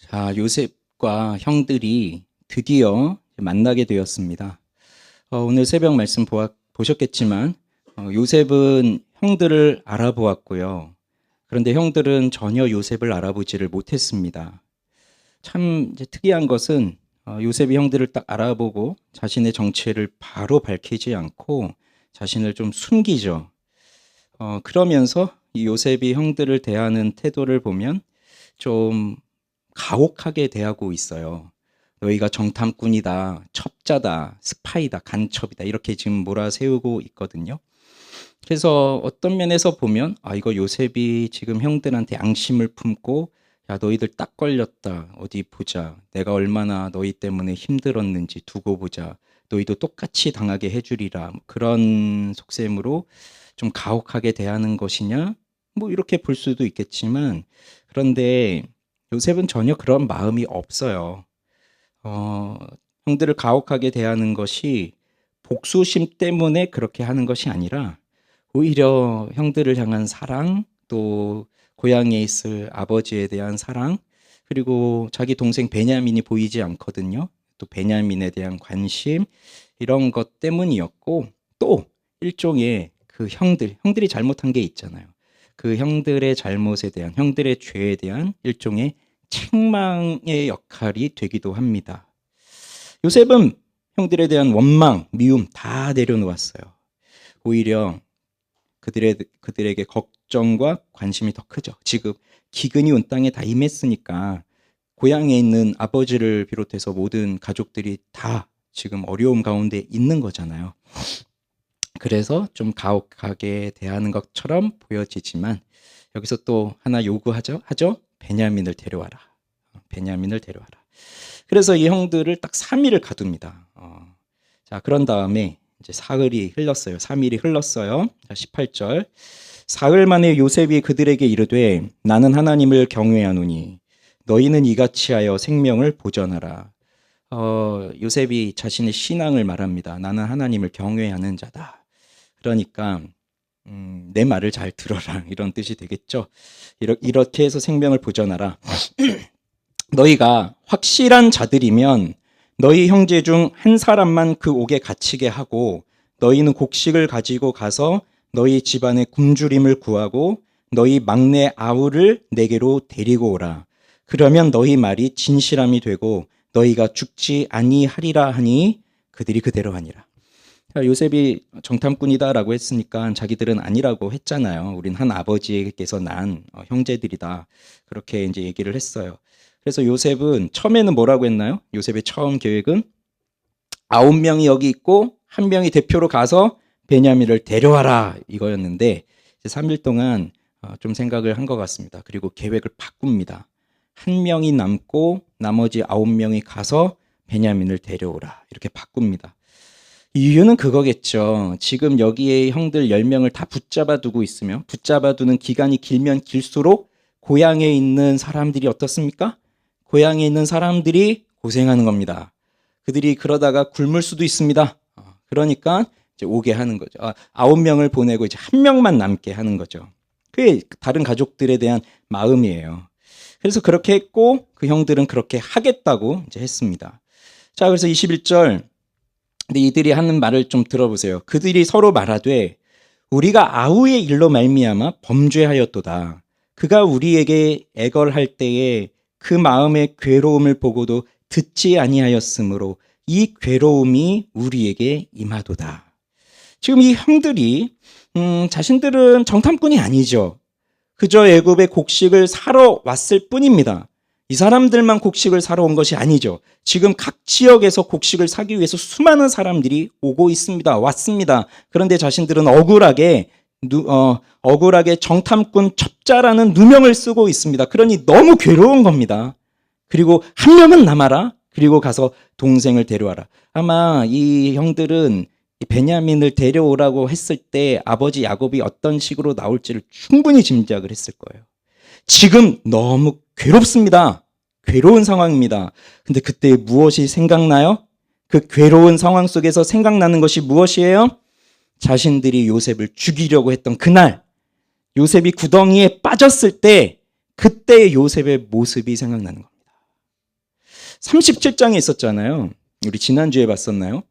자, 요셉과 형들이 드디어 만나게 되었습니다. 오늘 새벽 말씀 보셨겠지만, 요셉은 형들을 알아보았고요. 그런데 형들은 전혀 요셉을 알아보지를 못했습니다. 참 이제 특이한 것은 요셉이 형들을 딱 알아보고 자신의 정체를 바로 밝히지 않고 자신을 좀 숨기죠. 그러면서 이 요셉이 형들을 대하는 태도를 보면 좀 가혹하게 대하고 있어요. 너희가 정탐꾼이다, 첩자다, 스파이다, 간첩이다 이렇게 지금 몰아세우고 있거든요. 그래서 어떤 면에서 보면 이거 요셉이 지금 형들한테 앙심을 품고 야 너희들 딱 걸렸다 어디 보자 내가 얼마나 너희 때문에 힘들었는지 두고 보자 너희도 똑같이 당하게 해주리라 그런 속셈으로 좀 가혹하게 대하는 것이냐 뭐 이렇게 볼 수도 있겠지만 그런데 요셉은 전혀 그런 마음이 없어요. 어, 형들을 가혹하게 대하는 것이 복수심 때문에 그렇게 하는 것이 아니라 오히려 형들을 향한 사랑, 또 고향에 있을 아버지에 대한 사랑, 그리고 자기 동생 베냐민이 보이지 않거든요. 또 베냐민에 대한 관심, 이런 것 때문이었고, 또 일종의 그 형들이 잘못한 게 있잖아요. 그 형들의 잘못에 대한, 형들의 죄에 대한 일종의 책망의 역할이 되기도 합니다. 요셉은 형들에 대한 원망, 미움 다 내려놓았어요. 오히려 그들에게 걱정과 관심이 더 크죠. 지금 기근이 온 땅에 다 임했으니까 고향에 있는 아버지를 비롯해서 모든 가족들이 다 지금 어려움 가운데 있는 거잖아요. 그래서 좀 가혹하게 대하는 것처럼 보여지지만 여기서 또 하나 요구하죠. 베냐민을 데려와라. 베냐민을 데려와라. 그래서 이 형들을 딱 3일을 가둡니다. 자, 그런 다음에 이제 사흘이 흘렀어요. 3일이 흘렀어요. 자, 18절. 사흘 만에 요셉이 그들에게 이르되 나는 하나님을 경외하노니 너희는 이같이 하여 생명을 보전하라. 요셉이 자신의 신앙을 말합니다. 나는 하나님을 경외하는 자다. 그러니까 내 말을 잘 들어라 이런 뜻이 되겠죠. 이렇게 해서 생명을 보전하라. 너희가 확실한 자들이면 너희 형제 중 한 사람만 그 옥에 갇히게 하고 너희는 곡식을 가지고 가서 너희 집안의 굶주림을 구하고 너희 막내 아우를 내게로 데리고 오라. 그러면 너희 말이 진실함이 되고 너희가 죽지 아니하리라 하니 그들이 그대로 하니라. 요셉이 정탐꾼이다라고 했으니까 자기들은 아니라고 했잖아요. 우린 한 아버지에게서 난 형제들이다. 그렇게 이제 얘기를 했어요. 그래서 요셉은 처음에는 뭐라고 했나요? 요셉의 처음 계획은 9명이 여기 있고 1명이 대표로 가서 베냐민을 데려와라 이거였는데 3일 동안 좀 생각을 한 것 같습니다. 그리고 계획을 바꿉니다. 1명이 남고 나머지 9명이 가서 베냐민을 데려오라 이렇게 바꿉니다. 이유는 그거겠죠. 지금 여기에 형들 10명을 다 붙잡아 두고 있으며 붙잡아 두는 기간이 길면 길수록 고향에 있는 사람들이 어떻습니까? 고향에 있는 사람들이 고생하는 겁니다. 그들이 그러다가 굶을 수도 있습니다. 그러니까 이제 오게 하는 거죠. 9명을 보내고 이제 1명만 남게 하는 거죠. 그게 다른 가족들에 대한 마음이에요. 그래서 그렇게 했고 그 형들은 그렇게 하겠다고 이제 했습니다. 자, 그래서 21절. 근데 이들이 하는 말을 좀 들어보세요. 그들이 서로 말하되 우리가 아우의 일로 말미암아 범죄하였도다. 그가 우리에게 애걸할 때에 그 마음의 괴로움을 보고도 듣지 아니하였으므로 이 괴로움이 우리에게 임하도다. 지금 이 형들이 자신들은 정탐꾼이 아니죠. 그저 애굽의 곡식을 사러 왔을 뿐입니다. 이 사람들만 곡식을 사러 온 것이 아니죠. 지금 각 지역에서 곡식을 사기 위해서 수많은 사람들이 오고 있습니다. 왔습니다. 그런데 자신들은 억울하게 정탐꾼 첩자라는 누명을 쓰고 있습니다. 그러니 너무 괴로운 겁니다. 그리고 1명은 남아라. 그리고 가서 동생을 데려와라. 아마 이 형들은 베냐민을 데려오라고 했을 때 아버지 야곱이 어떤 식으로 나올지를 충분히 짐작을 했을 거예요. 지금 너무 괴롭습니다. 괴로운 상황입니다. 근데 그때 무엇이 생각나요? 그 괴로운 상황 속에서 생각나는 것이 무엇이에요? 자신들이 요셉을 죽이려고 했던 그날, 요셉이 구덩이에 빠졌을 때 그때의 요셉의 모습이 생각나는 겁니다. 37장에 있었잖아요. 우리 지난주에 봤었나요?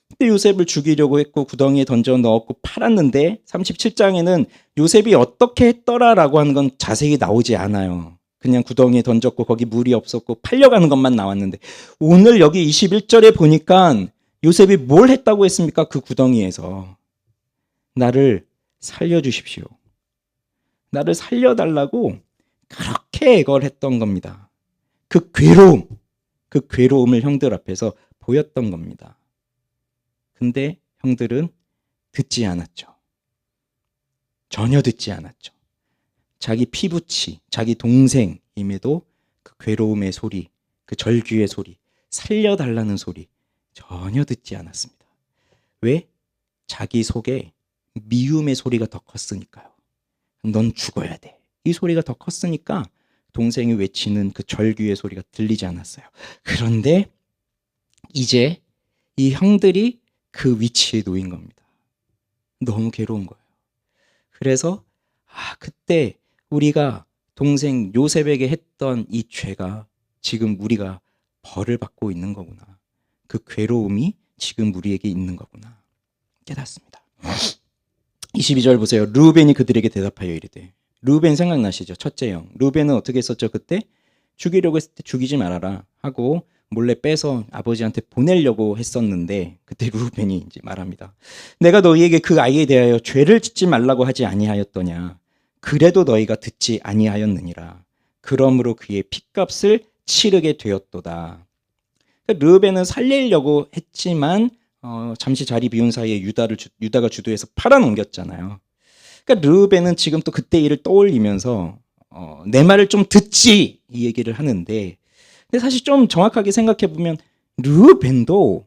그때 요셉을 죽이려고 했고 구덩이에 던져 넣었고 팔았는데 37장에는 요셉이 어떻게 했더라라고 하는 건 자세히 나오지 않아요. 그냥 구덩이에 던졌고 거기 물이 없었고 팔려가는 것만 나왔는데 오늘 여기 21절에 보니까 요셉이 뭘 했다고 했습니까? 그 구덩이에서 나를 살려주십시오. 나를 살려달라고 그렇게 애걸했던 겁니다. 그 괴로움을 형들 앞에서 보였던 겁니다. 근데 형들은 듣지 않았죠. 전혀 듣지 않았죠. 자기 피부치, 자기 동생임에도 그 괴로움의 소리, 그 절규의 소리, 살려달라는 소리 전혀 듣지 않았습니다. 왜? 자기 속에 미움의 소리가 더 컸으니까요. 넌 죽어야 돼. 이 소리가 더 컸으니까 동생이 외치는 그 절규의 소리가 들리지 않았어요. 그런데 이제 이 형들이 그 위치에 놓인 겁니다. 너무 괴로운 거예요. 그래서 그때 우리가 동생 요셉에게 했던 이 죄가 지금 우리가 벌을 받고 있는 거구나. 그 괴로움이 지금 우리에게 있는 거구나. 깨닫습니다. 22절 보세요. 르우벤이 그들에게 대답하여 이르되. 르우벤 생각나시죠? 첫째 형. 르우벤은 어떻게 했었죠? 그때 죽이려고 했을 때 죽이지 말아라 하고 몰래 빼서 아버지한테 보내려고 했었는데 그때 르우벤이 이제 말합니다. 내가 너희에게 그 아이에 대하여 죄를 짓지 말라고 하지 아니하였더냐. 그래도 너희가 듣지 아니하였느니라. 그러므로 그의 핏값을 치르게 되었도다. 그러니까 르우벤은 살리려고 했지만 잠시 자리 비운 사이에 유다가 주도해서 팔아넘겼잖아요. 그러니까 르우벤은 지금 또 그때 일을 떠올리면서 내 말을 좀 듣지 이 얘기를 하는데 근데 사실 좀 정확하게 생각해 보면 르우벤도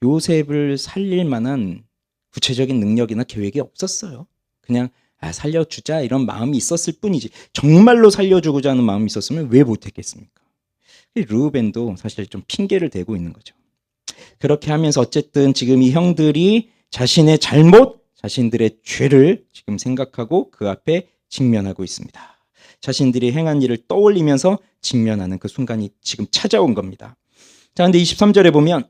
요셉을 살릴 만한 구체적인 능력이나 계획이 없었어요. 그냥 살려주자 이런 마음이 있었을 뿐이지 정말로 살려주고자 하는 마음이 있었으면 왜 못했겠습니까? 르우벤도 사실 좀 핑계를 대고 있는 거죠. 그렇게 하면서 어쨌든 지금 이 형들이 자신의 잘못, 자신들의 죄를 지금 생각하고 그 앞에 직면하고 있습니다. 자신들이 행한 일을 떠올리면서 직면하는 그 순간이 지금 찾아온 겁니다. 자, 근데 23절에 보면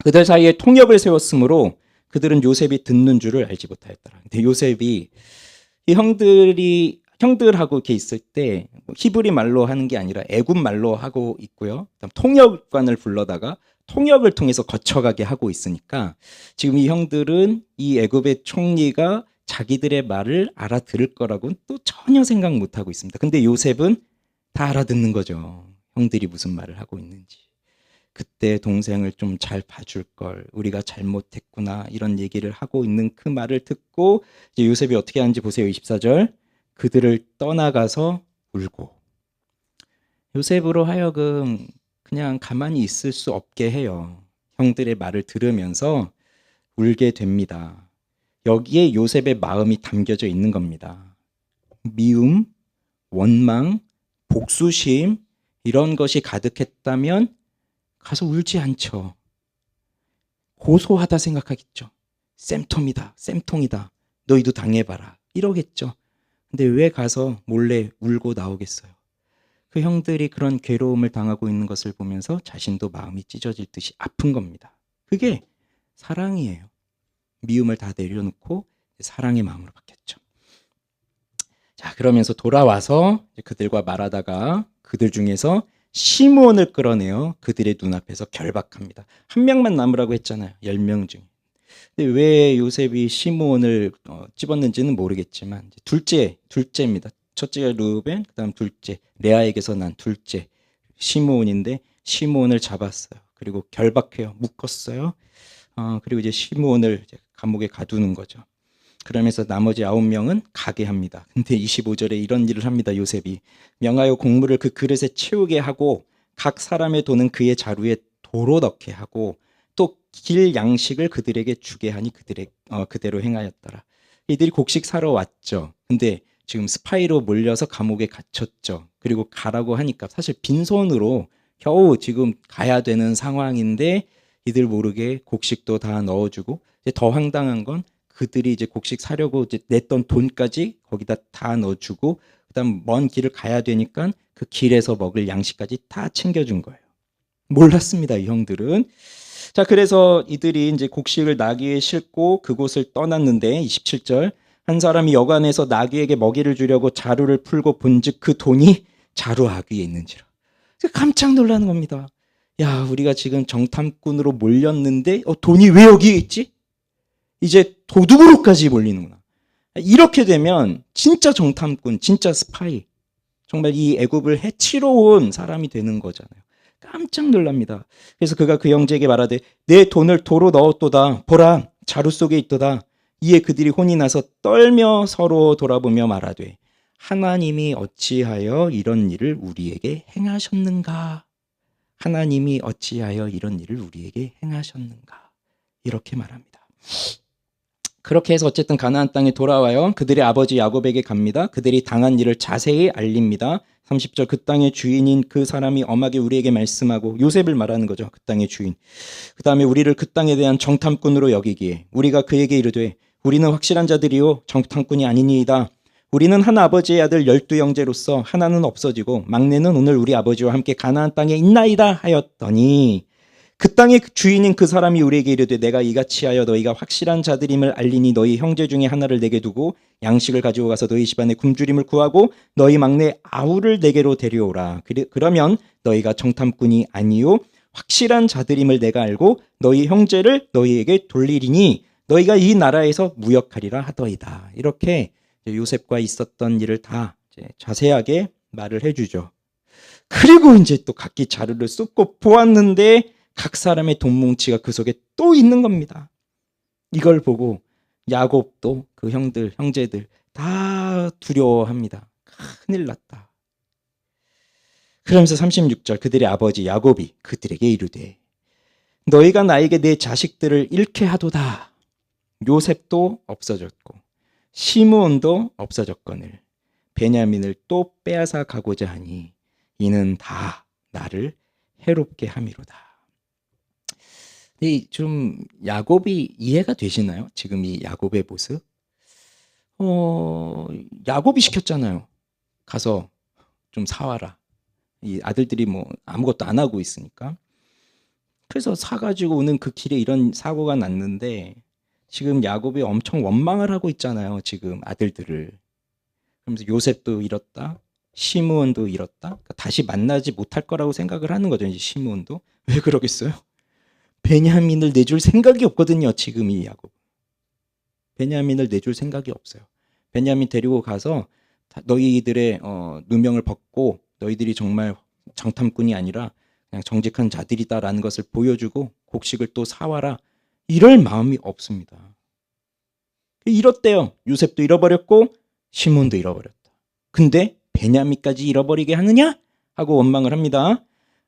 그들 사이에 통역을 세웠으므로 그들은 요셉이 듣는 줄을 알지 못하였더라. 근데 요셉이 이 형들하고 이렇게 있을 때 히브리 말로 하는 게 아니라 애굽 말로 하고 있고요. 그다음 통역관을 불러다가 통역을 통해서 거쳐가게 하고 있으니까 지금 이 형들은 이 애굽의 총리가 자기들의 말을 알아들을 거라고는 또 전혀 생각 못하고 있습니다. 근데 요셉은 다 알아듣는 거죠. 형들이 무슨 말을 하고 있는지. 그때 동생을 좀 잘 봐줄 걸, 우리가 잘못했구나 이런 얘기를 하고 있는 그 말을 듣고 이제 요셉이 어떻게 하는지 보세요. 24절. 그들을 떠나가서 울고. 요셉으로 하여금 그냥 가만히 있을 수 없게 해요. 형들의 말을 들으면서 울게 됩니다. 여기에 요셉의 마음이 담겨져 있는 겁니다. 미움, 원망, 복수심 이런 것이 가득했다면 가서 울지 않죠. 고소하다 생각하겠죠. 쌤통이다. 너희도 당해봐라. 이러겠죠. 근데 왜 가서 몰래 울고 나오겠어요? 그 형들이 그런 괴로움을 당하고 있는 것을 보면서 자신도 마음이 찢어질 듯이 아픈 겁니다. 그게 사랑이에요. 미움을 다 내려놓고 사랑의 마음으로 바뀌었죠. 자, 그러면서 돌아와서 그들과 말하다가 그들 중에서 시므온을 끌어내어 그들의 눈앞에서 결박합니다. 한 명만 남으라고 했잖아요. 10명 중에. 근데 왜 요셉이 시므온을 집었는지는 모르겠지만 둘째입니다. 첫째가 르우벤, 그다음 둘째 레아에게서 난 둘째 시므온인데 시므온을 잡았어요. 그리고 결박해요. 묶었어요. 그리고 이제 시므온을 이제 감옥에 가두는 거죠. 그러면서 나머지 9명은 가게 합니다. 근데 25절에 이런 일을 합니다. 요셉이 명하여 곡물을 그 그릇에 채우게 하고 각 사람의 돈은 그의 자루에 도로 넣게 하고 또 길 양식을 그들에게 주게 하니 그대로 행하였더라. 이들이 곡식 사러 왔죠. 근데 지금 스파이로 몰려서 감옥에 갇혔죠. 그리고 가라고 하니까 사실 빈손으로 겨우 지금 가야 되는 상황인데 이들 모르게 곡식도 다 넣어주고 이제 더 황당한 건 그들이 이제 곡식 사려고 이제 냈던 돈까지 거기다 다 넣어주고 그다음 먼 길을 가야 되니까 그 길에서 먹을 양식까지 다 챙겨준 거예요. 몰랐습니다, 이 형들은. 자, 그래서 이들이 이제 곡식을 나귀에 싣고 그곳을 떠났는데 27절 한 사람이 여관에서 나귀에게 먹이를 주려고 자루를 풀고 본즉 그 돈이 자루 아귀에 있는지라. 깜짝 놀라는 겁니다. 야, 우리가 지금 정탐꾼으로 몰렸는데 돈이 왜 여기에 있지? 이제 도둑으로까지 몰리는구나. 이렇게 되면 진짜 정탐꾼, 진짜 스파이, 정말 이 애굽을 해치러 온 사람이 되는 거잖아요. 깜짝 놀랍니다. 그래서 그가 그 형제에게 말하되 내 돈을 도로 넣었도다. 보라, 자루 속에 있도다. 이에 그들이 혼이 나서 떨며 서로 돌아보며 말하되 하나님이 어찌하여 이런 일을 우리에게 행하셨는가? 하나님이 어찌하여 이런 일을 우리에게 행하셨는가? 이렇게 말합니다. 그렇게 해서 어쨌든 가나안 땅에 돌아와요. 그들의 아버지 야곱에게 갑니다. 그들이 당한 일을 자세히 알립니다. 30절 그 땅의 주인인 그 사람이 엄하게 우리에게 말씀하고 요셉을 말하는 거죠. 그 땅의 주인. 그 다음에 우리를 그 땅에 대한 정탐꾼으로 여기기에 우리가 그에게 이르되 우리는 확실한 자들이요 정탐꾼이 아니니이다. 우리는 한 아버지의 아들 12형제로서 하나는 없어지고 막내는 오늘 우리 아버지와 함께 가나안 땅에 있나이다 하였더니 그 땅의 주인인 그 사람이 우리에게 이르되 내가 이같이 하여 너희가 확실한 자들임을 알리니 너희 형제 중에 하나를 내게 두고 양식을 가지고 가서 너희 집안에 굶주림을 구하고 너희 막내 아우를 내게로 데려오라. 그러면 너희가 정탐꾼이 아니요 확실한 자들임을 내가 알고 너희 형제를 너희에게 돌리리니 너희가 이 나라에서 무역하리라 하더이다. 이렇게 요셉과 있었던 일을 다 자세하게 말을 해주죠. 그리고 이제 또 각기 자루를 쏟고 보았는데 각 사람의 돈 뭉치가 그 속에 또 있는 겁니다. 이걸 보고 야곱도 그 형제들 다 두려워합니다. 큰일 났다. 그러면서 36절 그들의 아버지 야곱이 그들에게 이르되 너희가 나에게 내 자식들을 잃게 하도다. 요셉도 없어졌고 시므온도 없어졌거늘 베냐민을 또 빼앗아 가고자 하니 이는 다 나를 해롭게 함이로다. 좀 야곱이 이해가 되시나요? 지금 이 야곱의 모습? 야곱이 시켰잖아요. 가서 좀 사와라. 이 아들들이 뭐 아무것도 안 하고 있으니까. 그래서 사가지고 오는 그 길에 이런 사고가 났는데 지금 야곱이 엄청 원망을 하고 있잖아요. 지금 아들들을. 그러면서 요셉도 잃었다. 시므온도 잃었다. 그러니까 다시 만나지 못할 거라고 생각을 하는 거죠. 이제 시므온도. 왜 그러겠어요? 베냐민을 내줄 생각이 없거든요. 지금 이 야곱. 베냐민을 내줄 생각이 없어요. 베냐민 데리고 가서 너희들의 누명을 벗고 너희들이 정말 정탐꾼이 아니라 그냥 정직한 자들이다라는 것을 보여주고 곡식을 또 사와라. 이럴 마음이 없습니다. 잃었대요. 요셉도 잃어버렸고 시몬도 잃어버렸다. 근데 베냐민까지 잃어버리게 하느냐? 하고 원망을 합니다.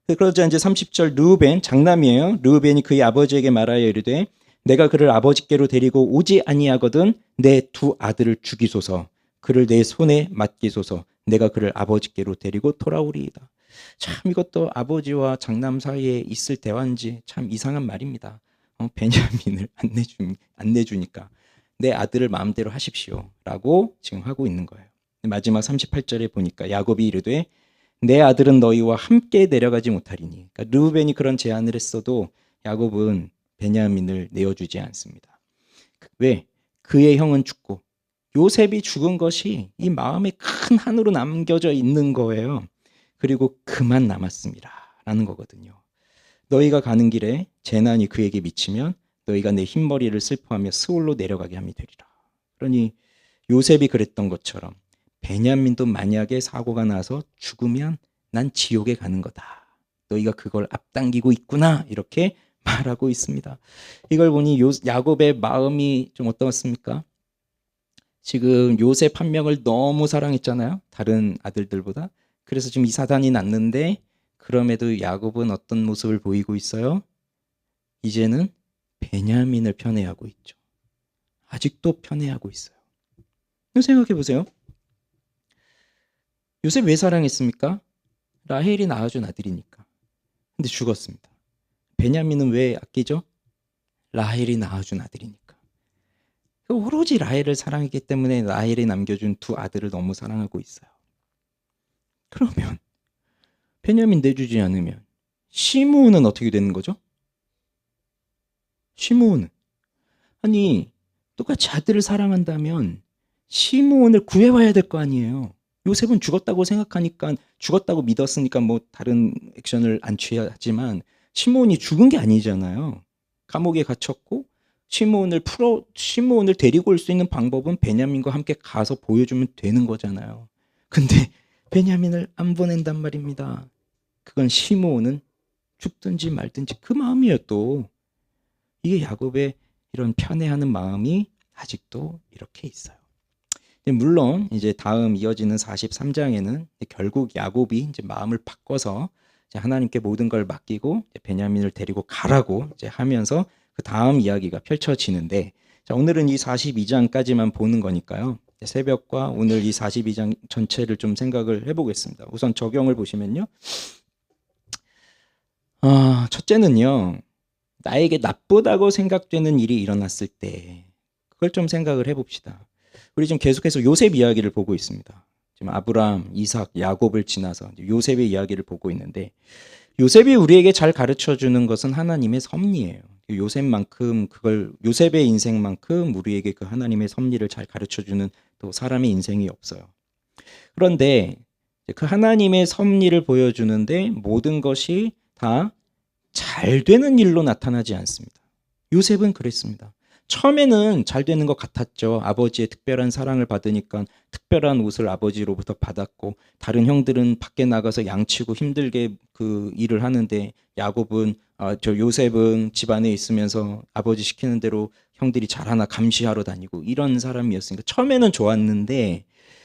그러자 이제 30절 르우벤 장남이에요. 르우벤이 그의 아버지에게 말하여 이르되 내가 그를 아버지께로 데리고 오지 아니하거든 내 두 아들을 죽이소서 그를 내 손에 맡기소서 내가 그를 아버지께로 데리고 돌아오리이다. 참 이것도 아버지와 장남 사이에 있을 대화인지 참 이상한 말입니다. 베냐민을 안 내주니까 내 아들을 마음대로 하십시오 라고 지금 하고 있는 거예요. 마지막 38절에 보니까 야곱이 이르되 내 아들은 너희와 함께 내려가지 못하리니. 그러니까 르우벤이 그런 제안을 했어도 야곱은 베냐민을 내어주지 않습니다. 왜? 그의 형은 죽고 요셉이 죽은 것이 이 마음에 큰 한으로 남겨져 있는 거예요. 그리고 그만 남았습니다 라는 거거든요. 너희가 가는 길에 재난이 그에게 미치면 너희가 내 흰머리를 슬퍼하며 스올로 내려가게 함이 되리라. 그러니 요셉이 그랬던 것처럼 베냐민도 만약에 사고가 나서 죽으면 난 지옥에 가는 거다. 너희가 그걸 앞당기고 있구나. 이렇게 말하고 있습니다. 이걸 보니 야곱의 마음이 좀 어떻습니까? 지금 요셉 한 명을 너무 사랑했잖아요. 다른 아들들보다. 그래서 지금 이 사단이 났는데 그럼에도 야곱은 어떤 모습을 보이고 있어요? 이제는 베냐민을 편애하고 있죠. 아직도 편애하고 있어요. 생각해 보세요. 요셉 왜 사랑했습니까? 라헬이 낳아준 아들이니까. 근데 죽었습니다. 베냐민은 왜 아끼죠? 라헬이 낳아준 아들이니까. 오로지 라헬을 사랑했기 때문에 라헬이 남겨준 두 아들을 너무 사랑하고 있어요. 그러면 베냐민 내주지 않으면 시므온은 어떻게 되는 거죠? 시므온은 아니 똑같이 아들을 사랑한다면 시므온을 구해와야 될 거 아니에요. 요셉은 죽었다고 생각하니까 죽었다고 믿었으니까 뭐 다른 액션을 안 취하지만 시므온이 죽은 게 아니잖아요. 감옥에 갇혔고 시므온을 데리고 올 수 있는 방법은 베냐민과 함께 가서 보여주면 되는 거잖아요. 근데 베냐민을 안 보낸단 말입니다. 그건 시므온은 죽든지 말든지 그 마음이에요. 또 이게 야곱의 이런 편애하는 마음이 아직도 이렇게 있어요. 물론 이제 다음 이어지는 43장에는 결국 야곱이 이제 마음을 바꿔서 이제 하나님께 모든 걸 맡기고 이제 베냐민을 데리고 가라고 이제 하면서 그 다음 이야기가 펼쳐지는데, 자, 오늘은 이 42장까지만 보는 거니까요. 새벽과 오늘 이 42장 전체를 좀 생각을 해보겠습니다. 우선 적용을 보시면요. 첫째는요. 나에게 나쁘다고 생각되는 일이 일어났을 때 그걸 좀 생각을 해봅시다. 우리 지금 계속해서 요셉 이야기를 보고 있습니다. 지금 아브라함, 이삭, 야곱을 지나서 요셉의 이야기를 보고 있는데, 요셉이 우리에게 잘 가르쳐주는 것은 하나님의 섭리예요. 요셉의 인생만큼 우리에게 그 하나님의 섭리를 잘 가르쳐주는 또 사람의 인생이 없어요. 그런데 그 하나님의 섭리를 보여주는데 모든 것이 다 잘 되는 일로 나타나지 않습니다. 요셉은 그랬습니다. 처음에는 잘 되는 것 같았죠. 아버지의 특별한 사랑을 받으니까 특별한 옷을 아버지로부터 받았고, 다른 형들은 밖에 나가서 양치고 힘들게 그 일을 하는데 요셉은 집 안에 있으면서 아버지 시키는 대로 형들이 잘하나 감시하러 다니고 이런 사람이었으니까 처음에는 좋았는데,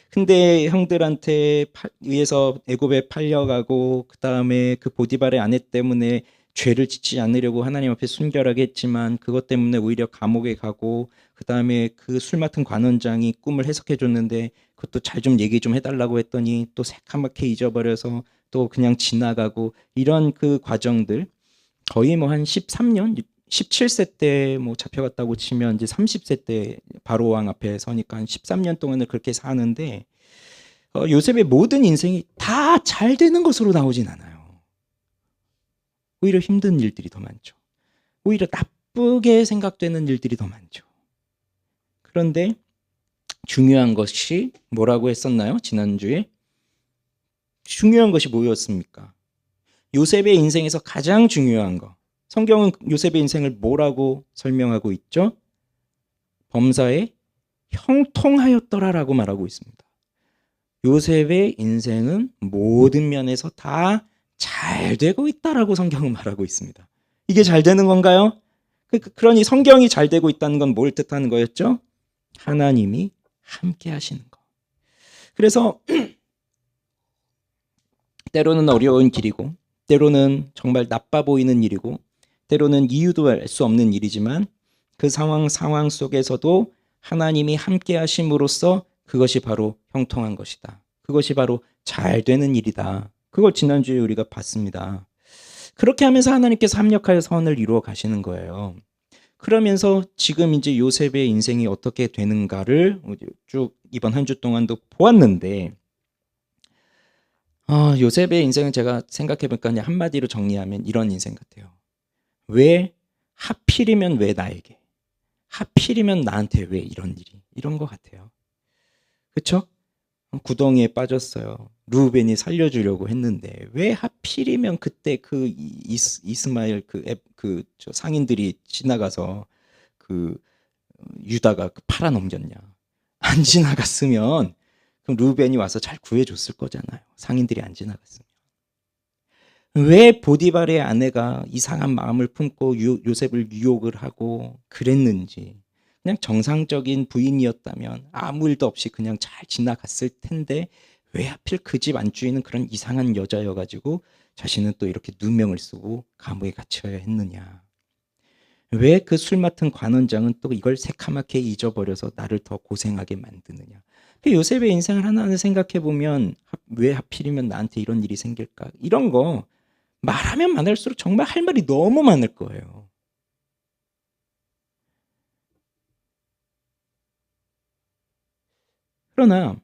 근데 형들한테 의해서 애굽에 팔려가고 그 다음에 그 보디발의 아내 때문에 죄를 짓지 않으려고 하나님 앞에 순결하게 했지만 그것 때문에 오히려 감옥에 가고, 그 다음에 그 술 맡은 관원장이 꿈을 해석해 줬는데 그것도 잘 좀 얘기 좀 해달라고 했더니 또 새카맣게 잊어버려서 또 그냥 지나가고, 이런 그 과정들 거의 뭐 한 13년 17세 때 뭐 잡혀갔다고 치면 이제 30세 때 바로 왕 앞에 서니까 한 13년 동안을 그렇게 사는데, 요셉의 모든 인생이 다 잘 되는 것으로 나오진 않아요. 오히려 힘든 일들이 더 많죠. 오히려 나쁘게 생각되는 일들이 더 많죠. 그런데 중요한 것이 뭐라고 했었나요? 지난주에 중요한 것이 뭐였습니까? 요셉의 인생에서 가장 중요한 거. 성경은 요셉의 인생을 뭐라고 설명하고 있죠? 범사에 형통하였더라라고 말하고 있습니다. 요셉의 인생은 모든 면에서 다 잘 되고 있다라고 성경은 말하고 있습니다. 이게 잘 되는 건가요? 그러니 성경이 잘 되고 있다는 건 뭘 뜻하는 거였죠? 하나님이 함께 하시는 거. 그래서 때로는 어려운 길이고, 때로는 정말 나빠 보이는 일이고, 때로는 이유도 알 수 없는 일이지만 그 상황 속에서도 하나님이 함께 하심으로써 그것이 바로 형통한 것이다. 그것이 바로 잘 되는 일이다. 그걸 지난주에 우리가 봤습니다. 그렇게 하면서 하나님께서 합력하여 선을 이루어 가시는 거예요. 그러면서 지금 이제 요셉의 인생이 어떻게 되는가를 쭉 이번 한 주 동안도 보았는데, 요셉의 인생은 제가 생각해보니까 그냥 한마디로 정리하면 이런 인생 같아요. 왜 하필이면 왜 나에게? 하필이면 나한테 왜 이런 일이? 이런 것 같아요. 그렇죠? 구덩이에 빠졌어요. 루벤이 살려주려고 했는데 왜 하필이면 그때 그 이스마엘 저 상인들이 지나가서 그 유다가 팔아 넘겼냐? 안 지나갔으면 그럼 루벤이 와서 잘 구해줬을 거잖아요. 상인들이 안 지나갔으면. 왜 보디발의 아내가 이상한 마음을 품고 요셉을 유혹을 하고 그랬는지, 그냥 정상적인 부인이었다면 아무 일도 없이 그냥 잘 지나갔을 텐데 왜 하필 그 집 안주인은 그런 이상한 여자여가지고 자신은 또 이렇게 누명을 쓰고 감옥에 갇혀야 했느냐. 왜 그 술 맡은 관원장은 또 이걸 새카맣게 잊어버려서 나를 더 고생하게 만드느냐. 요셉의 인생을 하나하나 생각해 보면 왜 하필이면 나한테 이런 일이 생길까, 이런 거 말하면 많을수록 정말 할 말이 너무 많을 거예요. 그러나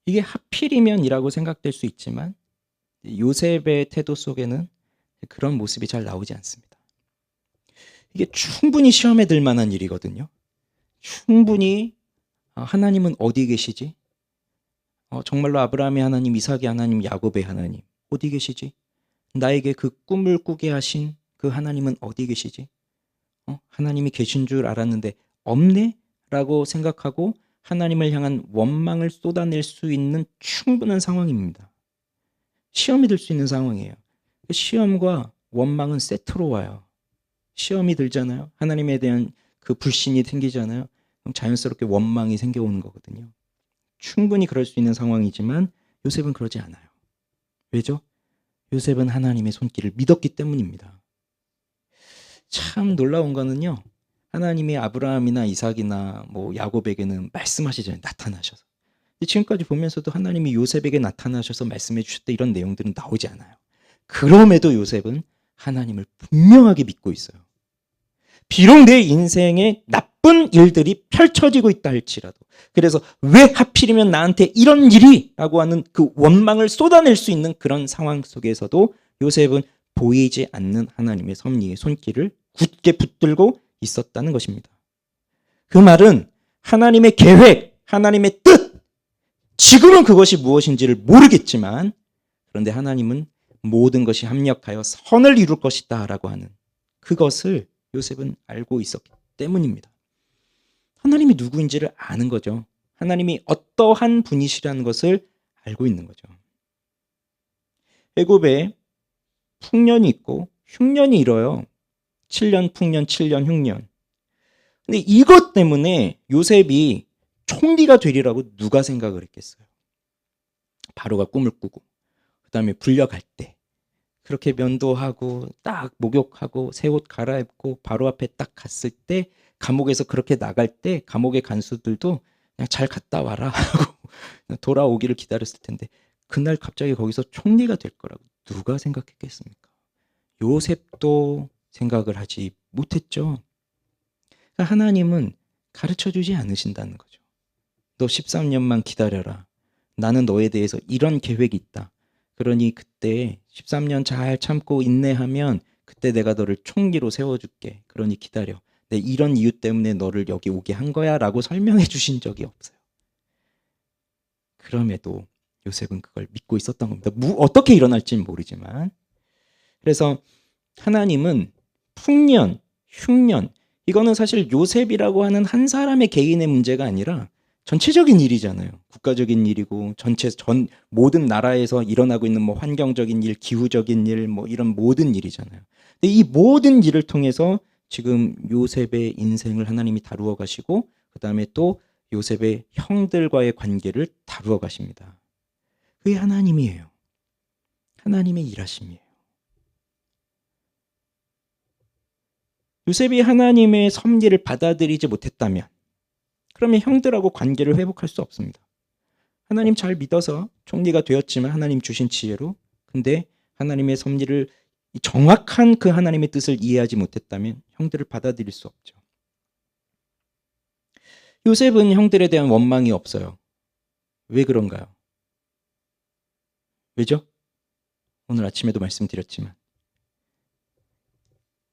이게 하필이면이라고 생각될 수 있지만 요셉의 태도 속에는 그런 모습이 잘 나오지 않습니다. 이게 충분히 시험에 들 만한 일이거든요. 충분히 하나님은 어디 계시지? 정말로 아브라함의 하나님, 이삭의 하나님, 야곱의 하나님 어디 계시지? 나에게 그 꿈을 꾸게 하신 그 하나님은 어디 계시지? 하나님이 계신 줄 알았는데 없네? 라고 생각하고 하나님을 향한 원망을 쏟아낼 수 있는 충분한 상황입니다. 시험이 들 수 있는 상황이에요. 시험과 원망은 세트로 와요. 시험이 들잖아요. 하나님에 대한 그 불신이 생기잖아요. 그럼 자연스럽게 원망이 생겨오는 거거든요. 충분히 그럴 수 있는 상황이지만 요셉은 그러지 않아요. 왜죠? 요셉은 하나님의 손길을 믿었기 때문입니다. 참 놀라운 거는요. 하나님이 아브라함이나 이삭이나 뭐 야곱에게는 말씀하시잖아요. 나타나셔서. 지금까지 보면서도 하나님이 요셉에게 나타나셔서 말씀해 주셨다 이런 내용들은 나오지 않아요. 그럼에도 요셉은 하나님을 분명하게 믿고 있어요. 비록 내 인생에 나쁜 일들이 펼쳐지고 있다 할지라도 그래서 왜 하필이면 나한테 이런 일이? 라고 하는 그 원망을 쏟아낼 수 있는 그런 상황 속에서도 요셉은 보이지 않는 하나님의 섭리의 손길을 굳게 붙들고 있었다는 것입니다. 그 말은 하나님의 계획, 하나님의 뜻, 지금은 그것이 무엇인지를 모르겠지만 그런데 하나님은 모든 것이 합력하여 선을 이룰 것이다 라고 하는 그것을 요셉은 알고 있었기 때문입니다. 하나님이 누구인지를 아는 거죠. 하나님이 어떠한 분이시라는 것을 알고 있는 거죠. 애굽에 풍년이 있고 흉년이 일어요. 7년 풍년, 7년 흉년. 근데 이것 때문에 요셉이 총리가 되리라고 누가 생각을 했겠어요? 바로가 꿈을 꾸고 그 다음에 불려갈 때 그렇게 면도하고 딱 목욕하고 새 옷 갈아입고 바로 앞에 딱 갔을 때 감옥에서 그렇게 나갈 때 감옥의 간수들도 그냥 잘 갔다 와라 하고 돌아오기를 기다렸을 텐데 그날 갑자기 거기서 총리가 될 거라고 누가 생각했겠습니까? 요셉도 생각을 하지 못했죠. 하나님은 가르쳐주지 않으신다는 거죠. 너 13년만 기다려라. 나는 너에 대해서 이런 계획이 있다. 그러니 그때 13년 잘 참고 인내하면 그때 내가 너를 총리로 세워줄게. 그러니 기다려. 내 이런 이유 때문에 너를 여기 오게 한 거야 라고 설명해 주신 적이 없어요. 그럼에도 요셉은 그걸 믿고 있었던 겁니다. 어떻게 일어날지는 모르지만. 그래서 하나님은 풍년, 흉년 이거는 사실 요셉이라고 하는 한 사람의 개인의 문제가 아니라 전체적인 일이잖아요. 국가적인 일이고 전 모든 나라에서 일어나고 있는 뭐 환경적인 일, 기후적인 일, 뭐 이런 모든 일이잖아요. 근데 이 모든 일을 통해서 지금 요셉의 인생을 하나님이 다루어 가시고 그다음에 또 요셉의 형들과의 관계를 다루어 가십니다. 그게 하나님이에요. 하나님의 일하심이에요. 요셉이 하나님의 섭리를 받아들이지 못했다면 그러면 형들하고 관계를 회복할 수 없습니다. 하나님 잘 믿어서 총리가 되었지만 하나님 주신 지혜로 근데 하나님의 섭리를 정확한 그 하나님의 뜻을 이해하지 못했다면 형들을 받아들일 수 없죠. 요셉은 형들에 대한 원망이 없어요. 왜 그런가요? 왜죠? 오늘 아침에도 말씀드렸지만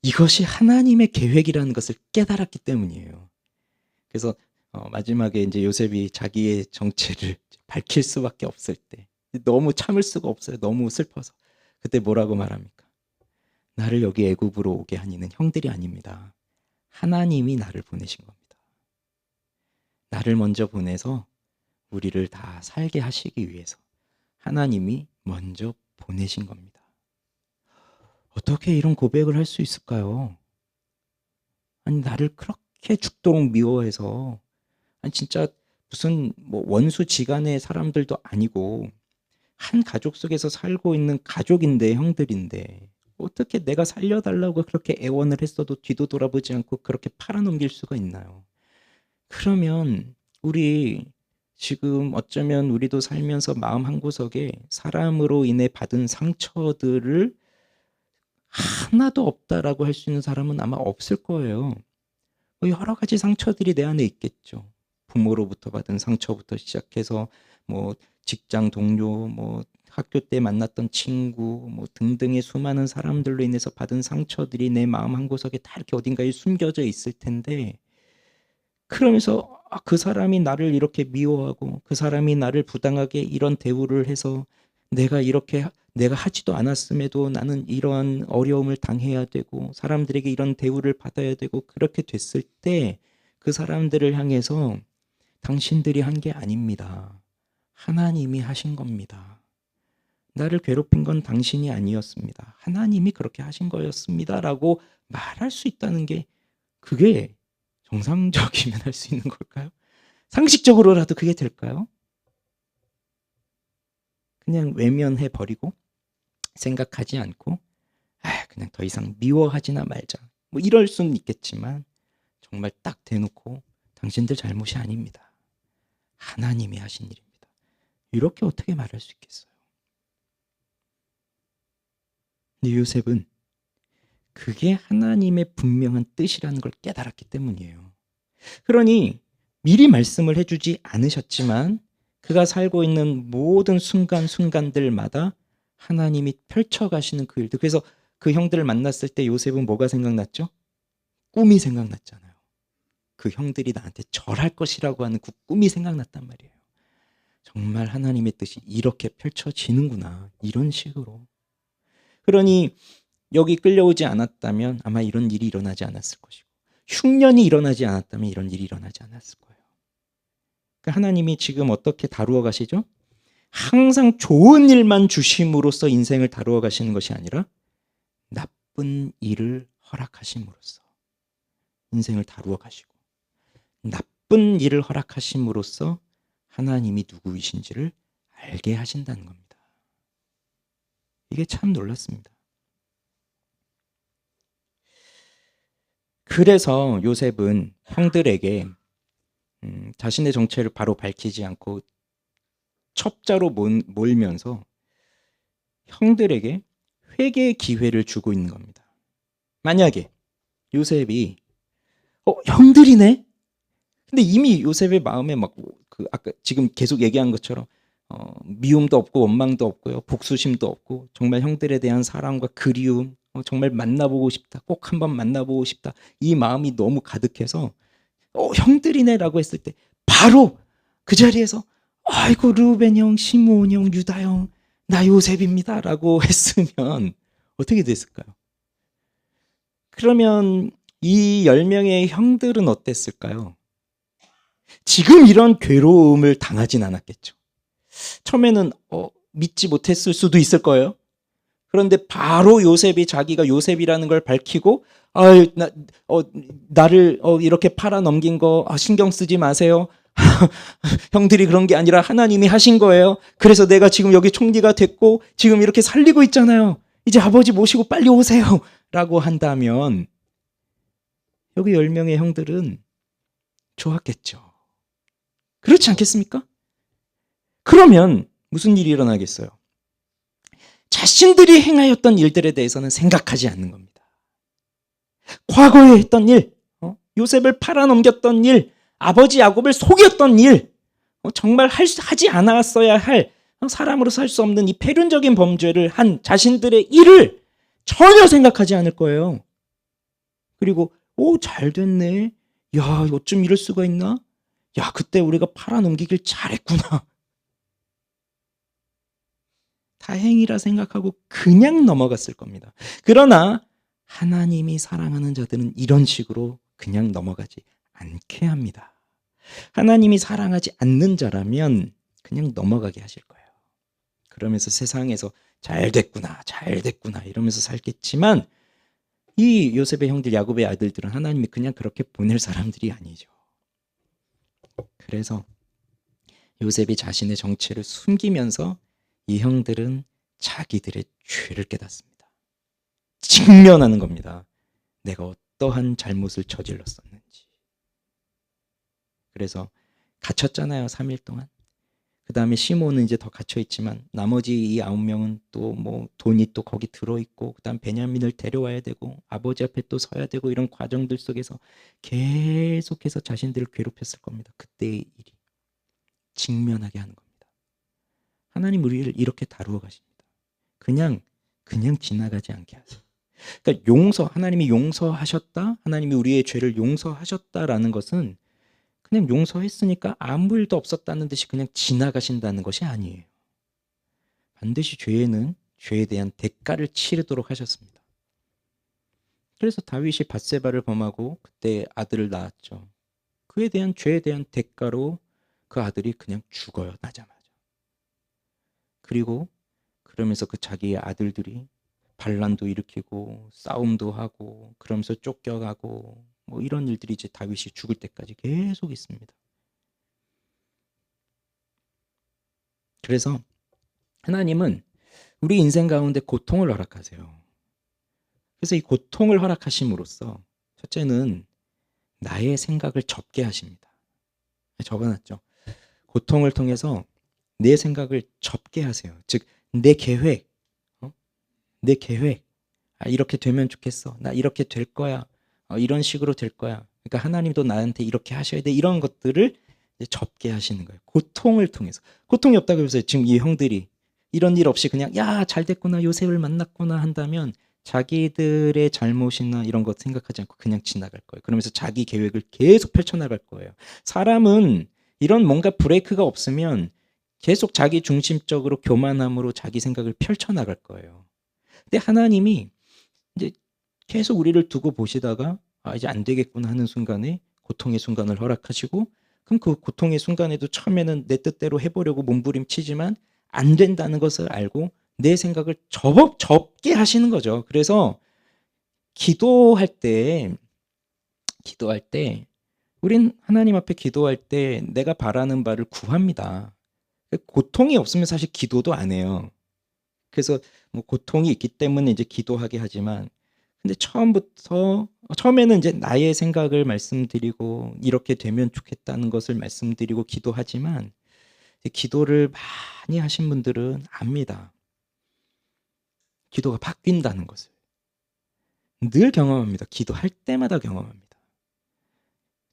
이것이 하나님의 계획이라는 것을 깨달았기 때문이에요. 그래서 마지막에 이제 요셉이 자기의 정체를 밝힐 수밖에 없을 때 너무 참을 수가 없어요. 너무 슬퍼서 그때 뭐라고 말합니까? 나를 여기 애굽으로 오게 한 이는 형들이 아닙니다. 하나님이 나를 보내신 겁니다. 나를 먼저 보내서 우리를 다 살게 하시기 위해서 하나님이 먼저 보내신 겁니다. 어떻게 이런 고백을 할 수 있을까요? 아니 나를 그렇게 죽도록 미워해서 아니 진짜 무슨 뭐 원수지간의 사람들도 아니고 한 가족 속에서 살고 있는 가족인데 형들인데 어떻게 내가 살려달라고 그렇게 애원을 했어도 뒤도 돌아보지 않고 그렇게 팔아넘길 수가 있나요? 그러면 우리 지금 어쩌면 우리도 살면서 마음 한구석에 사람으로 인해 받은 상처들을 하나도 없다라고 할 수 있는 사람은 아마 없을 거예요. 여러 가지 상처들이 내 안에 있겠죠. 부모로부터 받은 상처부터 시작해서 뭐 직장 동료, 뭐 학교 때 만났던 친구, 뭐 등등의 수많은 사람들로 인해서 받은 상처들이 내 마음 한구석에 다 이렇게 어딘가에 숨겨져 있을 텐데, 그러면서 그 사람이 나를 이렇게 미워하고 그 사람이 나를 부당하게 이런 대우를 해서 내가 하지도 않았음에도 나는 이러한 어려움을 당해야 되고 사람들에게 이런 대우를 받아야 되고, 그렇게 됐을 때 그 사람들을 향해서 당신들이 한 게 아닙니다. 하나님이 하신 겁니다. 나를 괴롭힌 건 당신이 아니었습니다. 하나님이 그렇게 하신 거였습니다. 라고 말할 수 있다는 게, 그게 정상적이면 할 수 있는 걸까요? 상식적으로라도 그게 될까요? 그냥 외면해 버리고 생각하지 않고 그냥 더 이상 미워하지나 말자, 뭐 이럴 수는 있겠지만, 정말 딱 대놓고 당신들 잘못이 아닙니다. 하나님이 하신 일입니다. 이렇게 어떻게 말할 수 있겠어요? 근데 요셉은 그게 하나님의 분명한 뜻이라는 걸 깨달았기 때문이에요. 그러니 미리 말씀을 해주지 않으셨지만 그가 살고 있는 모든 순간순간들마다 하나님이 펼쳐가시는 그 일들. 그래서 그 형들을 만났을 때 요셉은 뭐가 생각났죠? 꿈이 생각났잖아요. 그 형들이 나한테 절할 것이라고 하는 그 꿈이 생각났단 말이에요. 정말 하나님의 뜻이 이렇게 펼쳐지는구나, 이런 식으로. 그러니 여기 끌려오지 않았다면 아마 이런 일이 일어나지 않았을 것이고, 흉년이 일어나지 않았다면 이런 일이 일어나지 않았을 거예요. 그러니까 하나님이 지금 어떻게 다루어 가시죠? 항상 좋은 일만 주심으로써 인생을 다루어 가시는 것이 아니라 나쁜 일을 허락하심으로써 인생을 다루어 가시고, 나쁜 일을 허락하심으로써 하나님이 누구이신지를 알게 하신다는 겁니다. 이게 참 놀랐습니다. 그래서 요셉은 형들에게 자신의 정체를 바로 밝히지 않고 첩자로 몰면서 형들에게 회개의 기회를 주고 있는 겁니다. 만약에 요셉이 형들이네? 근데 이미 요셉의 마음에 막 아까 지금 계속 얘기한 것처럼 미움도 없고 원망도 없고요, 복수심도 없고, 정말 형들에 대한 사랑과 그리움, 정말 만나보고 싶다, 꼭 한번 만나보고 싶다, 이 마음이 너무 가득해서 형들이네라고 했을 때 바로 그 자리에서 아이고 르우벤 형, 시므온 형, 유다 형, 나 요셉입니다 라고 했으면 어떻게 됐을까요? 그러면 이 10명의 형들은 어땠을까요? 지금 이런 괴로움을 당하진 않았겠죠. 처음에는 믿지 못했을 수도 있을 거예요. 그런데 바로 요셉이 자기가 요셉이라는 걸 밝히고, 나를 이렇게 팔아 넘긴 거 신경 쓰지 마세요. 형들이 그런 게 아니라 하나님이 하신 거예요. 그래서 내가 지금 여기 총리가 됐고 지금 이렇게 살리고 있잖아요. 이제 아버지 모시고 빨리 오세요 라고 한다면 여기 10명의 형들은 좋았겠죠. 그렇지 않겠습니까? 그러면 무슨 일이 일어나겠어요? 자신들이 행하였던 일들에 대해서는 생각하지 않는 겁니다. 과거에 했던 일, 요셉을 팔아넘겼던 일, 아버지 야곱을 속였던 일, 정말 하지 않았어야 할, 사람으로서 할 수 없는 이 폐륜적인 범죄를 한 자신들의 일을 전혀 생각하지 않을 거예요. 그리고 잘 됐네. 야, 어쩜 이럴 수가 있나? 야, 그때 우리가 팔아넘기길 잘했구나. 다행이라 생각하고 그냥 넘어갔을 겁니다. 그러나 하나님이 사랑하는 자들은 이런 식으로 그냥 넘어가지 않게 합니다. 하나님이 사랑하지 않는 자라면 그냥 넘어가게 하실 거예요. 그러면서 세상에서 잘 됐구나 이러면서 살겠지만, 이 요셉의 형들, 야곱의 아들들은 하나님이 그냥 그렇게 보낼 사람들이 아니죠. 그래서 요셉이 자신의 정체를 숨기면서 이 형들은 자기들의 죄를 깨닫습니다. 직면하는 겁니다. 내가 어떠한 잘못을 저질렀었는지. 그래서 갇혔잖아요, 3일 동안. 그 다음에 시몬은 이제 더 갇혀있지만 나머지 이 9명은 또 뭐 돈이 또 거기 들어있고, 그 다음 베냐민을 데려와야 되고 아버지 앞에 또 서야 되고, 이런 과정들 속에서 계속해서 자신들을 괴롭혔을 겁니다. 그때의 일이 직면하게 하는 겁니다. 하나님 우리를 이렇게 다루어 가십니다. 그냥 지나가지 않게 하세요. 그러니까 하나님이 용서하셨다, 하나님이 우리의 죄를 용서하셨다라는 것은 그냥 용서했으니까 아무 일도 없었다는 듯이 그냥 지나가신다는 것이 아니에요. 반드시 죄에는 죄에 대한 대가를 치르도록 하셨습니다. 그래서 다윗이 밧세바를 범하고 그때 아들을 낳았죠. 그에 대한 죄에 대한 대가로 그 아들이 그냥 죽어요, 나자마자. 그리고 그러면서 그 자기의 아들들이 반란도 일으키고 싸움도 하고 그러면서 쫓겨가고 뭐 이런 일들이 이제 다윗이 죽을 때까지 계속 있습니다. 그래서 하나님은 우리 인생 가운데 고통을 허락하세요. 그래서 이 고통을 허락하심으로써 첫째는 나의 생각을 접게 하십니다. 적어놨죠. 고통을 통해서 내 생각을 접게 하세요. 즉 내 계획, 내 계획, 이렇게 되면 좋겠어, 나 이렇게 될 거야, 이런 식으로 될 거야, 그러니까 하나님도 나한테 이렇게 하셔야 돼, 이런 것들을 이제 접게 하시는 거예요. 고통을 통해서. 고통이 없다고 해보세요. 지금 이 형들이 이런 일 없이 그냥 야, 잘 됐구나, 요셉을 만났구나 한다면 자기들의 잘못이나 이런 것 생각하지 않고 그냥 지나갈 거예요. 그러면서 자기 계획을 계속 펼쳐나갈 거예요. 사람은 이런 뭔가 브레이크가 없으면 계속 자기 중심적으로 교만함으로 자기 생각을 펼쳐나갈 거예요. 근데 하나님이 이제 계속 우리를 두고 보시다가 이제 안 되겠구나 하는 순간에 고통의 순간을 허락하시고, 그럼 그 고통의 순간에도 처음에는 내 뜻대로 해보려고 몸부림치지만 안 된다는 것을 알고 내 생각을 접게 하시는 거죠. 그래서 기도할 때 우린 하나님 앞에 기도할 때 내가 바라는 바를 구합니다. 고통이 없으면 사실 기도도 안 해요. 그래서 뭐 고통이 있기 때문에 이제 기도하게 하지만, 근데 처음에는 이제 나의 생각을 말씀드리고 이렇게 되면 좋겠다는 것을 말씀드리고 기도하지만, 기도를 많이 하신 분들은 압니다. 기도가 바뀐다는 것을 늘 경험합니다. 기도할 때마다 경험합니다.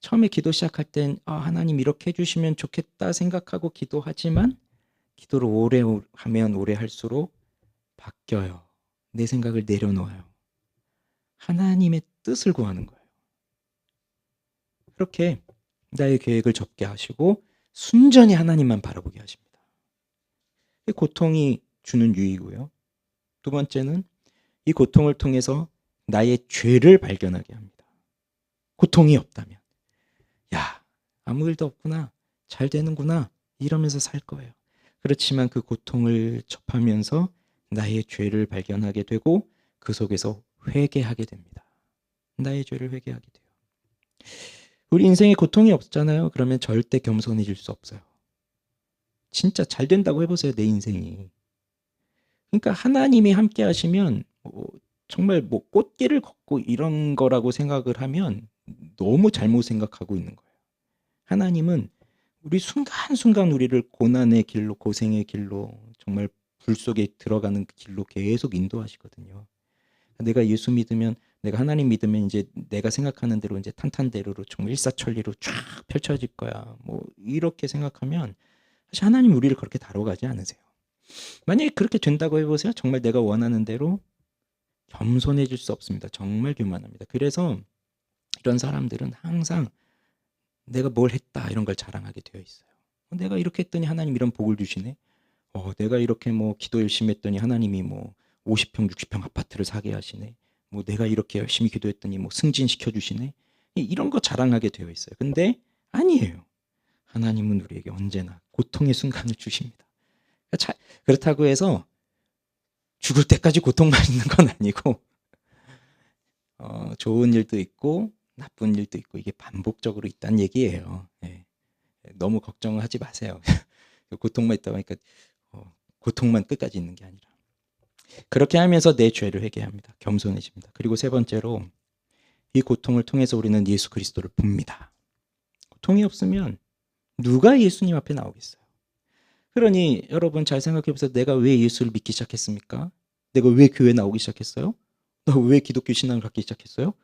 처음에 기도 시작할 땐 하나님 이렇게 해주시면 좋겠다 생각하고 기도하지만 기도를 오래 하면 오래 할수록 바뀌어요. 내 생각을 내려놓아요. 하나님의 뜻을 구하는 거예요. 그렇게 나의 계획을 접게 하시고 순전히 하나님만 바라보게 하십니다. 고통이 주는 유익이고요. 두 번째는 이 고통을 통해서 나의 죄를 발견하게 합니다. 고통이 없다면 야, 아무 일도 없구나, 잘 되는구나 이러면서 살 거예요. 그렇지만 그 고통을 접하면서 나의 죄를 발견하게 되고 그 속에서 회개하게 됩니다. 나의 죄를 회개하게 돼요. 우리 인생에 고통이 없잖아요. 그러면 절대 겸손해질 수 없어요. 진짜 잘 된다고 해보세요, 내 인생이. 그러니까 하나님이 함께 하시면 정말 뭐 꽃길을 걷고 이런 거라고 생각을 하면 너무 잘못 생각하고 있는 거예요. 하나님은 우리 순간순간 우리를 고난의 길로, 고생의 길로, 정말 불 속에 들어가는 그 길로 계속 인도하시거든요. 내가 예수 믿으면, 내가 하나님 믿으면 이제 내가 생각하는 대로 이제 탄탄대로로 정말 일사천리로 쫙 펼쳐질 거야, 뭐 이렇게 생각하면 사실 하나님 우리를 그렇게 다뤄가지 않으세요. 만약에 그렇게 된다고 해보세요. 정말 내가 원하는 대로 겸손해질 수 없습니다. 정말 교만합니다. 그래서 이런 사람들은 항상 내가 뭘 했다 이런 걸 자랑하게 되어 있어요. 내가 이렇게 했더니 하나님 이런 복을 주시네. 내가 이렇게 뭐 기도 열심히 했더니 하나님이 뭐 50평 60평 아파트를 사게 하시네. 뭐 내가 이렇게 열심히 기도했더니 뭐 승진시켜 주시네. 이런 거 자랑하게 되어 있어요. 근데 아니에요. 하나님은 우리에게 언제나 고통의 순간을 주십니다. 그렇다고 해서 죽을 때까지 고통만 있는 건 아니고 좋은 일도 있고 나쁜 일도 있고 이게 반복적으로 있다는 얘기예요. 네. 너무 걱정하지 마세요. 고통만 있다고 하니까 고통만 끝까지 있는 게 아니라. 그렇게 하면서 내 죄를 회개합니다. 겸손해집니다. 그리고 세 번째로 이 고통을 통해서 우리는 예수 그리스도를 봅니다. 고통이 없으면 누가 예수님 앞에 나오겠어요? 그러니 여러분 잘 생각해 보세요. 내가 왜 예수를 믿기 시작했습니까? 내가 왜 교회 나오기 시작했어요? 나 왜 기독교 신앙을 갖기 시작했어요?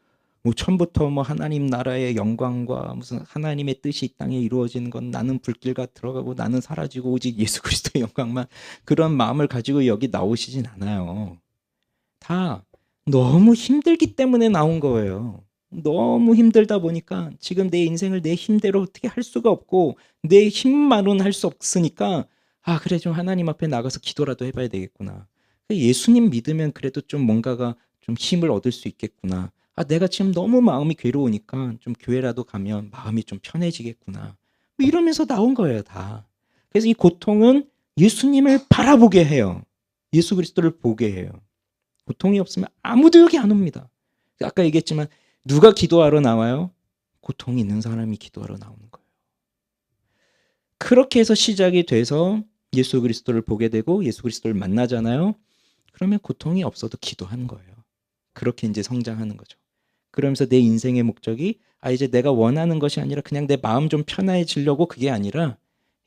뭐 처음부터 뭐 하나님 나라의 영광과 무슨 하나님의 뜻이 이 땅에 이루어지는 건 나는 불길과 들어가고 나는 사라지고 오직 예수 그리스도의 영광만, 그런 마음을 가지고 여기 나오시진 않아요. 다 너무 힘들기 때문에 나온 거예요. 너무 힘들다 보니까 지금 내 인생을 내 힘대로 어떻게 할 수가 없고 내 힘만은 할 수 없으니까, 아 그래 좀 하나님 앞에 나가서 기도라도 해봐야 되겠구나. 예수님 믿으면 그래도 좀 뭔가가 좀 힘을 얻을 수 있겠구나. 아 내가 지금 너무 마음이 괴로우니까 좀 교회라도 가면 마음이 좀 편해지겠구나. 뭐 이러면서 나온 거예요 다. 그래서 이 고통은 예수님을 바라보게 해요. 예수 그리스도를 보게 해요. 고통이 없으면 아무도 여기 안 옵니다. 아까 얘기했지만 누가 기도하러 나와요? 고통이 있는 사람이 기도하러 나오는 거예요. 그렇게 해서 시작이 돼서 예수 그리스도를 보게 되고 예수 그리스도를 만나잖아요. 그러면 고통이 없어도 기도하는 거예요. 그렇게 이제 성장하는 거죠. 그러면서 내 인생의 목적이 이제 내가 원하는 것이 아니라 그냥 내 마음 좀 편해지려고, 그게 아니라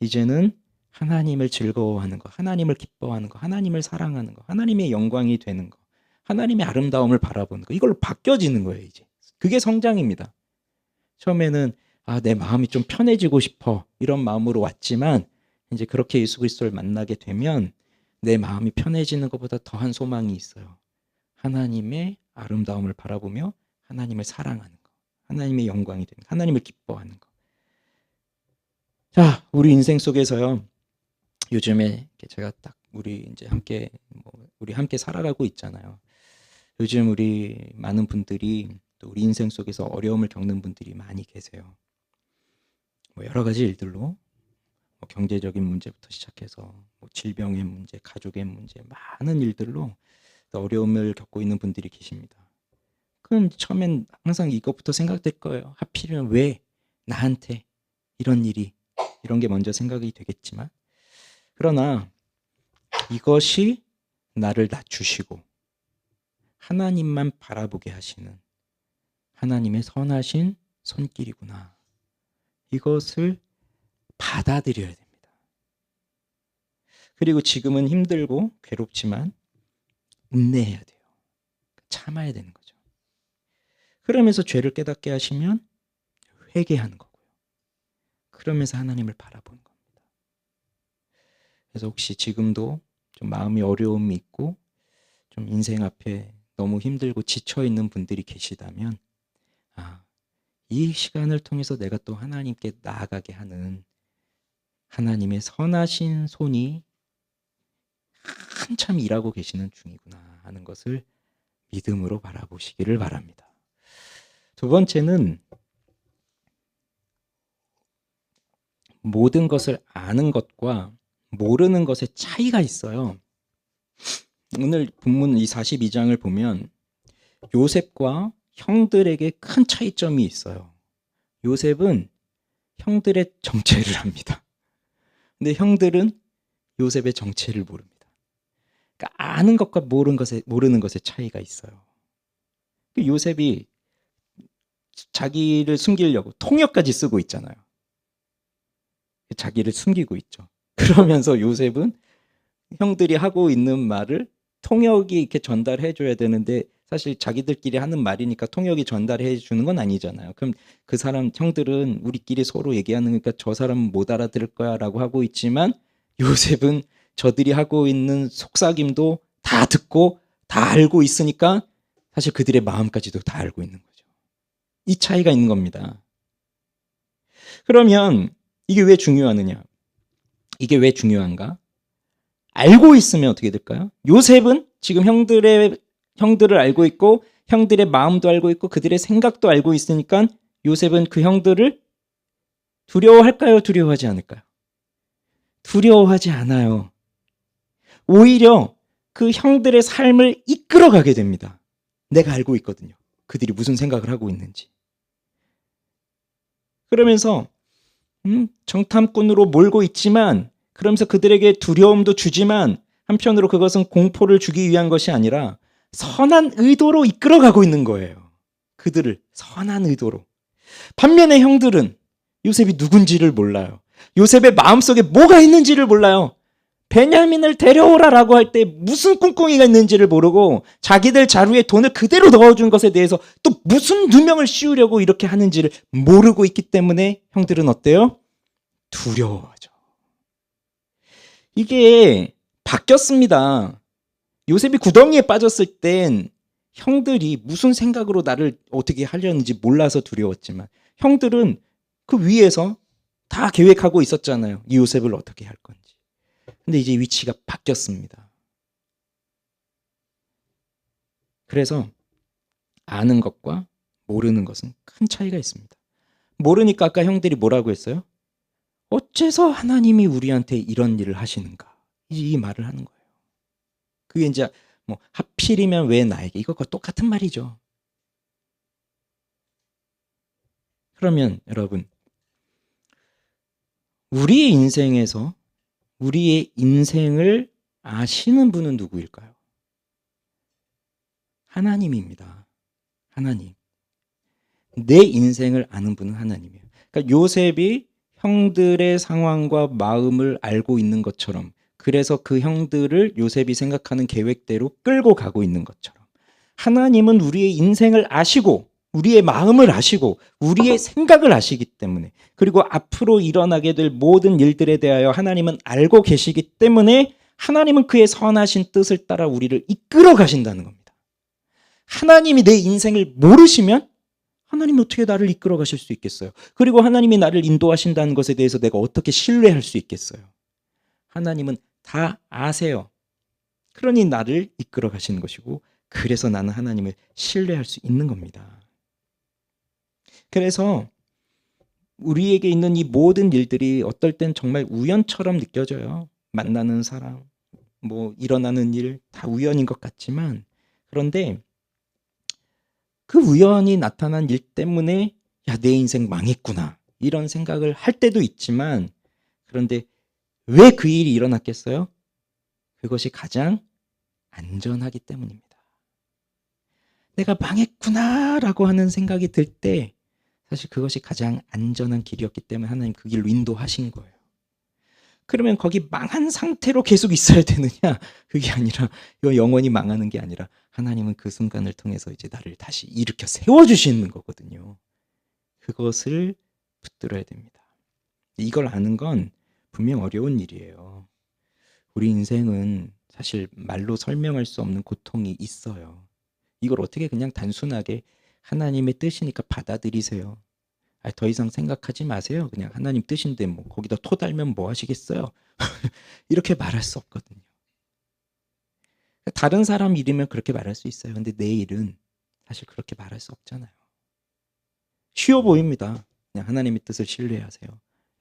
이제는 하나님을 즐거워하는 거, 하나님을 기뻐하는 거, 하나님을 사랑하는 거, 하나님의 영광이 되는 거, 하나님의 아름다움을 바라보는 거, 이걸로 바뀌어지는 거예요 이제. 그게 성장입니다. 처음에는 내 마음이 좀 편해지고 싶어 이런 마음으로 왔지만 이제 그렇게 예수 그리스도를 만나게 되면 내 마음이 편해지는 것보다 더한 소망이 있어요. 하나님의 아름다움을 바라보며 하나님을 사랑하는 거, 하나님의 영광이 되는 거, 하나님을 기뻐하는 거. 자, 우리 인생 속에서요. 요즘에 제가 딱 우리 이제 우리 함께 살아가고 있잖아요. 요즘 우리 많은 분들이 또 우리 인생 속에서 어려움을 겪는 분들이 많이 계세요. 뭐 여러 가지 일들로, 뭐 경제적인 문제부터 시작해서 뭐 질병의 문제, 가족의 문제, 많은 일들로 어려움을 겪고 있는 분들이 계십니다. 그럼 처음엔 항상 이것부터 생각될 거예요. 하필이면 왜 나한테 이런 일이, 이런 게 먼저 생각이 되겠지만, 그러나 이것이 나를 낮추시고 하나님만 바라보게 하시는 하나님의 선하신 손길이구나. 이것을 받아들여야 됩니다. 그리고 지금은 힘들고 괴롭지만 인내해야 돼요. 참아야 되는 거죠. 그러면서 죄를 깨닫게 하시면 회개하는 거고요. 그러면서 하나님을 바라보는 겁니다. 그래서 혹시 지금도 좀 마음이 어려움이 있고 좀 인생 앞에 너무 힘들고 지쳐있는 분들이 계시다면, 이 시간을 통해서 내가 또 하나님께 나아가게 하는 하나님의 선하신 손이 한참 일하고 계시는 중이구나 하는 것을 믿음으로 바라보시기를 바랍니다. 두 번째는 모든 것을 아는 것과 모르는 것의 차이가 있어요. 오늘 본문 이 42장을 보면 요셉과 형들에게 큰 차이점이 있어요. 요셉은 형들의 정체를 압니다. 근데 형들은 요셉의 정체를 모릅니다. 그러니까 아는 것과 모르는 것의 차이가 있어요. 요셉이 자기를 숨기려고 통역까지 쓰고 있잖아요. 자기를 숨기고 있죠. 그러면서 요셉은 형들이 하고 있는 말을 통역이 이렇게 전달해 줘야 되는데, 사실 자기들끼리 하는 말이니까 통역이 전달해 주는 건 아니잖아요. 그럼 그 사람 형들은 우리끼리 서로 얘기하는 거니까 저 사람은 못 알아들을 거야 라고 하고 있지만, 요셉은 저들이 하고 있는 속삭임도 다 듣고 다 알고 있으니까 사실 그들의 마음까지도 다 알고 있는 거죠. 이 차이가 있는 겁니다. 그러면 이게 왜 중요하느냐? 이게 왜 중요한가? 알고 있으면 어떻게 될까요? 요셉은 지금 형들을 알고 있고 형들의 마음도 알고 있고 그들의 생각도 알고 있으니까 요셉은 그 형들을 두려워할까요? 두려워하지 않을까요? 두려워하지 않아요. 오히려 그 형들의 삶을 이끌어가게 됩니다. 내가 알고 있거든요. 그들이 무슨 생각을 하고 있는지. 그러면서 정탐꾼으로 몰고 있지만, 그러면서 그들에게 두려움도 주지만 한편으로 그것은 공포를 주기 위한 것이 아니라 선한 의도로 이끌어가고 있는 거예요. 그들을 선한 의도로. 반면에 형들은 요셉이 누군지를 몰라요. 요셉의 마음속에 뭐가 있는지를 몰라요. 베냐민을 데려오라라고 할 때 무슨 꿍꿍이가 있는지를 모르고 자기들 자루에 돈을 그대로 넣어준 것에 대해서 또 무슨 누명을 씌우려고 이렇게 하는지를 모르고 있기 때문에 형들은 어때요? 두려워하죠. 이게 바뀌었습니다. 요셉이 구덩이에 빠졌을 땐 형들이 무슨 생각으로 나를 어떻게 하려는지 몰라서 두려웠지만 형들은 그 위에서 다 계획하고 있었잖아요. 이 요셉을 어떻게 할 건지. 근데 이제 위치가 바뀌었습니다. 그래서 아는 것과 모르는 것은 큰 차이가 있습니다. 모르니까 아까 형들이 뭐라고 했어요? 어째서 하나님이 우리한테 이런 일을 하시는가? 이 말을 하는 거예요. 그게 이제 뭐 하필이면 왜 나에게, 이것과 똑같은 말이죠. 그러면 여러분, 우리의 인생에서 우리의 인생을 아시는 분은 누구일까요? 하나님입니다. 하나님. 내 인생을 아는 분은 하나님이에요. 그러니까 요셉이 형들의 상황과 마음을 알고 있는 것처럼, 그래서 그 형들을 요셉이 생각하는 계획대로 끌고 가고 있는 것처럼, 하나님은 우리의 인생을 아시고 우리의 마음을 아시고 우리의 생각을 아시기 때문에, 그리고 앞으로 일어나게 될 모든 일들에 대하여 하나님은 알고 계시기 때문에 하나님은 그의 선하신 뜻을 따라 우리를 이끌어 가신다는 겁니다. 하나님이 내 인생을 모르시면 하나님이 어떻게 나를 이끌어 가실 수 있겠어요? 그리고 하나님이 나를 인도하신다는 것에 대해서 내가 어떻게 신뢰할 수 있겠어요? 하나님은 다 아세요. 그러니 나를 이끌어 가시는 것이고, 그래서 나는 하나님을 신뢰할 수 있는 겁니다. 그래서 우리에게 있는 이 모든 일들이 어떨 땐 정말 우연처럼 느껴져요. 만나는 사람, 뭐 일어나는 일 다 우연인 것 같지만, 그런데 그 우연히 나타난 일 때문에 야, 내 인생 망했구나 이런 생각을 할 때도 있지만, 그런데 왜 그 일이 일어났겠어요? 그것이 가장 안전하기 때문입니다. 내가 망했구나라고 하는 생각이 들 때 사실 그것이 가장 안전한 길이었기 때문에 하나님 그 길로 인도하신 거예요. 그러면 거기 망한 상태로 계속 있어야 되느냐? 그게 아니라, 영원히 망하는 게 아니라 하나님은 그 순간을 통해서 이제 나를 다시 일으켜 세워주시는 거거든요. 그것을 붙들어야 됩니다. 이걸 아는 건 분명 어려운 일이에요. 우리 인생은 사실 말로 설명할 수 없는 고통이 있어요. 이걸 어떻게 그냥 단순하게 하나님의 뜻이니까 받아들이세요. 더 이상 생각하지 마세요. 그냥 하나님 뜻인데 뭐 거기다 토 달면 뭐 하시겠어요? 이렇게 말할 수 없거든요. 다른 사람 일이면 그렇게 말할 수 있어요. 근데 내 일은 사실 그렇게 말할 수 없잖아요. 쉬워 보입니다. 그냥 하나님의 뜻을 신뢰하세요.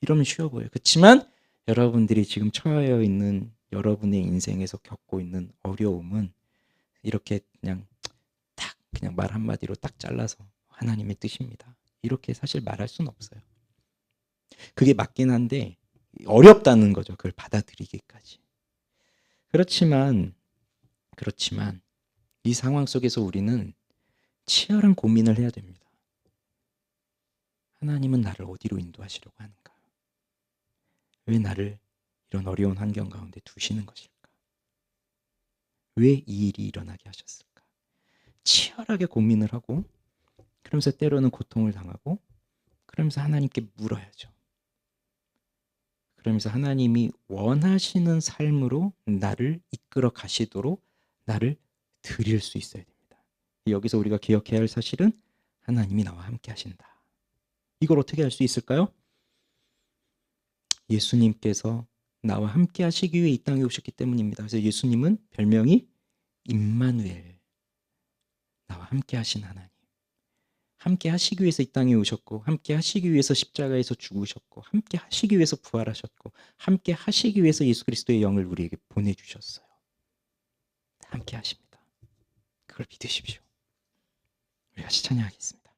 이러면 쉬워 보여요. 그렇지만 여러분들이 지금 처해 있는 여러분의 인생에서 겪고 있는 어려움은 이렇게 그냥 딱 그냥 말 한마디로 딱 잘라서 하나님의 뜻입니다. 이렇게 사실 말할 수는 없어요. 그게 맞긴 한데 어렵다는 거죠. 그걸 받아들이기까지. 그렇지만 이 상황 속에서 우리는 치열한 고민을 해야 됩니다. 하나님은 나를 어디로 인도하시려고 하는가? 왜 나를 이런 어려운 환경 가운데 두시는 것일까? 왜 이 일이 일어나게 하셨을까? 치열하게 고민을 하고, 그러면서 때로는 고통을 당하고, 그러면서 하나님께 물어야죠. 그러면서 하나님이 원하시는 삶으로 나를 이끌어 가시도록 나를 드릴 수 있어야 됩니다. 여기서 우리가 기억해야 할 사실은 하나님이 나와 함께 하신다. 이걸 어떻게 할 수 있을까요? 예수님께서 나와 함께 하시기 위해 이 땅에 오셨기 때문입니다. 그래서 예수님은 별명이 임마누엘, 나와 함께 하신 하나님. 함께 하시기 위해서 이 땅에 오셨고, 함께 하시기 위해서 십자가에서 죽으셨고, 함께 하시기 위해서 부활하셨고, 함께 하시기 위해서 예수 그리스도의 영을 우리에게 보내주셨어요. 함께 하십니다. 그걸 믿으십시오. 우리 같이 찬양하겠습니다.